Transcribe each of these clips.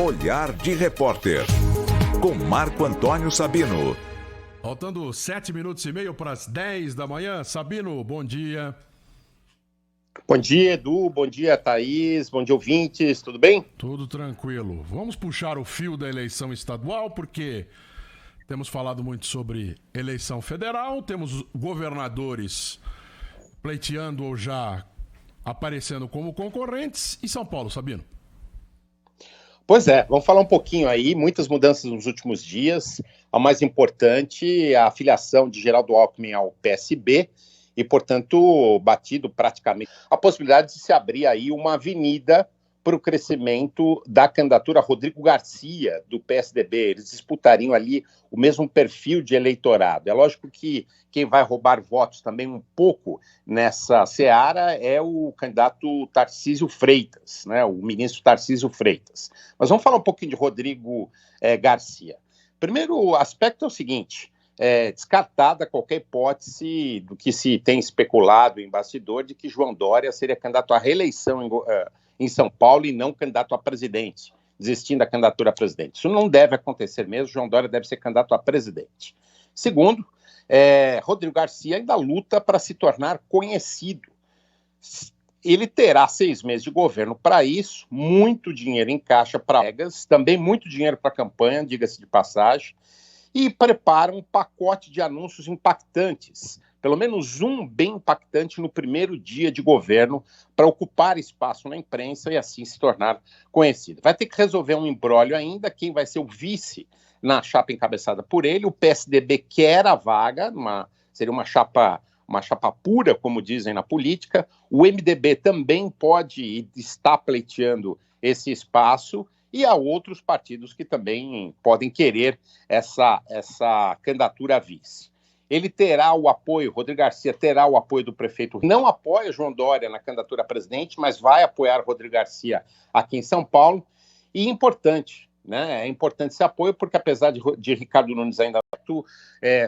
Olhar de Repórter, com Marco Antônio Sabino. Faltando 7 minutos e meio para as 10 da manhã. Sabino, bom dia. Bom dia, Edu. Bom dia, Thaís. Bom dia, ouvintes. Tudo bem? Tudo tranquilo. Vamos puxar o fio da eleição estadual, porque temos falado muito sobre eleição federal, temos governadores pleiteando ou já aparecendo como concorrentes. E São Paulo, Sabino? Pois é, vamos falar um pouquinho aí, muitas mudanças nos últimos dias. A mais importante, a filiação de Geraldo Alckmin ao PSB e, portanto, batido praticamente a possibilidade de se abrir aí uma avenida para o crescimento da candidatura Rodrigo Garcia, do PSDB. Eles disputariam ali o mesmo perfil de eleitorado. É lógico que quem vai roubar votos também um pouco nessa seara é o candidato Tarcísio Freitas, né, o ministro Tarcísio Freitas. Mas vamos falar um pouquinho de Rodrigo Garcia. Primeiro aspecto é o seguinte: descartada qualquer hipótese do que se tem especulado em bastidor de que João Dória seria candidato à reeleição em São Paulo e não candidato a presidente, desistindo da candidatura a presidente. Isso não deve acontecer mesmo, João Dória deve ser candidato a presidente. Segundo, Rodrigo Garcia ainda luta para se tornar conhecido. Ele terá 6 meses de governo para isso, muito dinheiro em caixa para pregas, também muito dinheiro para campanha, diga-se de passagem, e prepara um pacote de anúncios impactantes, pelo menos um bem impactante no primeiro dia de governo, para ocupar espaço na imprensa e assim se tornar conhecido. Vai ter que resolver um imbróglio ainda, quem vai ser o vice na chapa encabeçada por ele. O PSDB quer a vaga, seria uma chapa pura, como dizem na política. O MDB também pode e está pleiteando esse espaço, e há outros partidos que também podem querer essa candidatura a vice. Ele terá o apoio, Rodrigo Garcia terá o apoio do prefeito. Não apoia João Dória na candidatura a presidente, mas vai apoiar Rodrigo Garcia aqui em São Paulo. E importante, né? É importante esse apoio, porque apesar de Ricardo Nunes ainda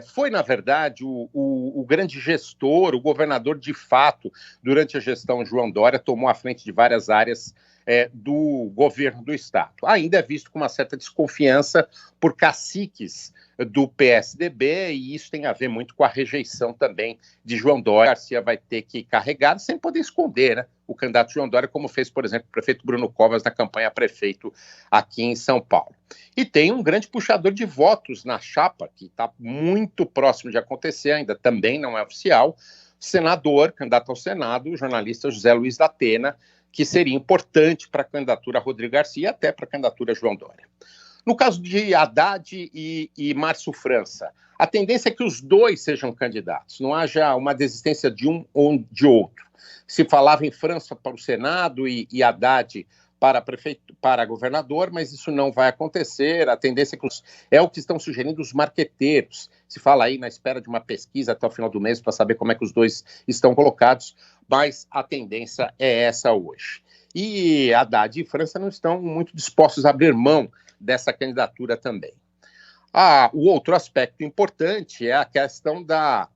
foi, na verdade, o grande gestor, o governador de fato, durante a gestão João Dória, tomou a frente de várias áreas do governo do Estado. Ainda é visto com uma certa desconfiança por caciques do PSDB, e isso tem a ver muito com a rejeição também de João Dória. Garcia vai ter que carregar sem poder esconder, né, o candidato João Dória, como fez, por exemplo, o prefeito Bruno Covas na campanha a prefeito aqui em São Paulo. E tem um grande puxador de votos na chapa, que está muito próximo de acontecer, ainda também não é oficial, senador, candidato ao Senado, o jornalista José Luiz da Atena, que seria importante para a candidatura Rodrigo Garcia e até para a candidatura João Dória. No caso de Haddad e Márcio França, a tendência é que os dois sejam candidatos, não haja uma desistência de um ou de outro. Se falava em França para o Senado e Haddad para governador, mas isso não vai acontecer. A tendência é o que estão sugerindo os marqueteiros. Se fala aí na espera de uma pesquisa até o final do mês para saber como é que os dois estão colocados, mas a tendência é essa hoje. E Haddad e França não estão muito dispostos a abrir mão dessa candidatura também. O outro aspecto importante é a questão da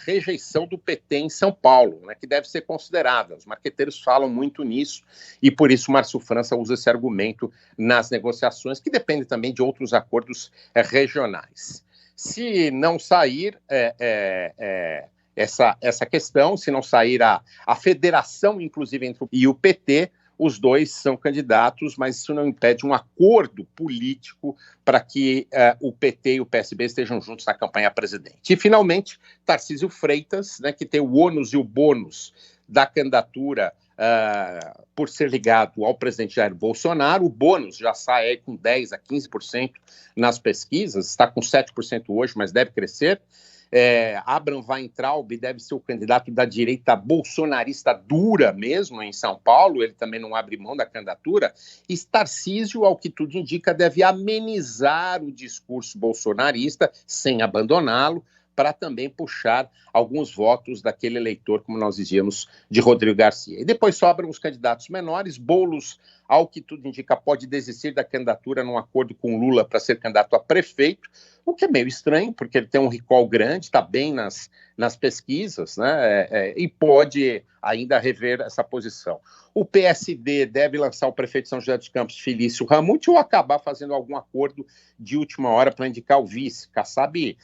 rejeição do PT em São Paulo, né, que deve ser considerada. Os marqueteiros falam muito nisso e, por isso, Márcio França usa esse argumento nas negociações, que depende também de outros acordos regionais. Se não sair essa questão, se não sair a federação, inclusive, entre o PT, os dois são candidatos, mas isso não impede um acordo político para que o PT e o PSB estejam juntos na campanha a presidente. E, finalmente, Tarcísio Freitas, né, que tem o ônus e o bônus da candidatura por ser ligado ao presidente Jair Bolsonaro. O bônus já sai aí com 10% a 15% nas pesquisas, está com 7% hoje, mas deve crescer. Abraham Weintraub deve ser o candidato da direita bolsonarista dura mesmo em São Paulo, ele também não abre mão da candidatura, e Tarcísio, ao que tudo indica, deve amenizar o discurso bolsonarista, sem abandoná-lo, para também puxar alguns votos daquele eleitor, como nós dizíamos, de Rodrigo Garcia. E depois sobram os candidatos menores. Boulos ao que tudo indica, pode desistir da candidatura num acordo com Lula para ser candidato a prefeito, o que é meio estranho, porque ele tem um recall grande, está bem nas pesquisas, né? E pode ainda rever essa posição. O PSD deve lançar o prefeito de São José dos Campos, Felício Ramute, ou acabar fazendo algum acordo de última hora para indicar o vice. Kassab,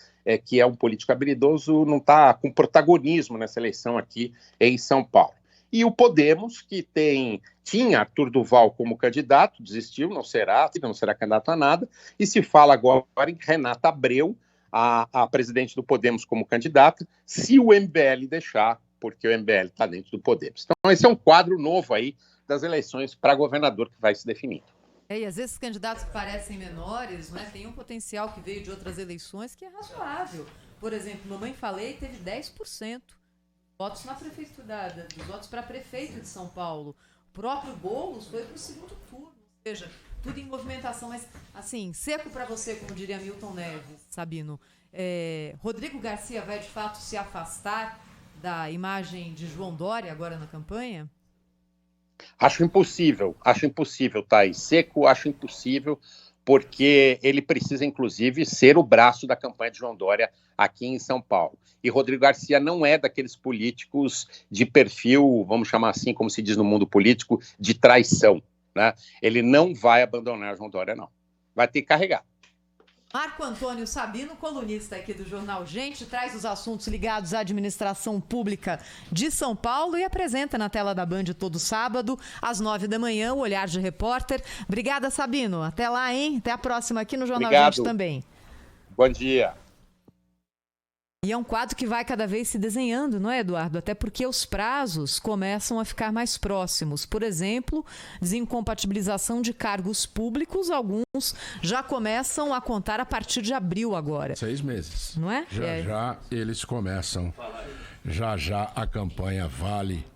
que é um político habilidoso, não está com protagonismo nessa eleição aqui em São Paulo. E o Podemos, que tinha Arthur Duval como candidato, desistiu, não será candidato a nada, e se fala agora em Renata Abreu, a presidente do Podemos como candidata, se o MBL deixar, porque o MBL está dentro do Podemos. Então esse é um quadro novo aí das eleições para governador que vai se definir. E às vezes candidatos que parecem menores, né, tem um potencial que veio de outras eleições que é razoável. Por exemplo, Mamãe Falei teve 10%. Votos na prefeitura, dos votos para prefeito de São Paulo. O próprio Boulos foi para o segundo turno, ou seja, tudo em movimentação, mas assim, seco para você, como diria Milton Neves, Sabino. Rodrigo Garcia vai de fato se afastar da imagem de João Dória agora na campanha? Acho impossível, Thaís. Seco, acho impossível, porque ele precisa, inclusive, ser o braço da campanha de João Dória aqui em São Paulo. E Rodrigo Garcia não é daqueles políticos de perfil, vamos chamar assim, como se diz no mundo político, de traição, né? Ele não vai abandonar João Dória, não. Vai ter que carregar. Marco Antônio Sabino, colunista aqui do Jornal Gente, traz os assuntos ligados à administração pública de São Paulo e apresenta na tela da Band todo sábado, às 9 da manhã, o Olhar de Repórter. Obrigada, Sabino. Até lá, hein? Até a próxima aqui no Jornal Gente também. Bom dia. E é um quadro que vai cada vez se desenhando, não é, Eduardo? Até porque os prazos começam a ficar mais próximos. Por exemplo, desincompatibilização de cargos públicos, alguns já começam a contar a partir de abril agora. 6 meses. Não é? Já eles começam. Já a campanha vale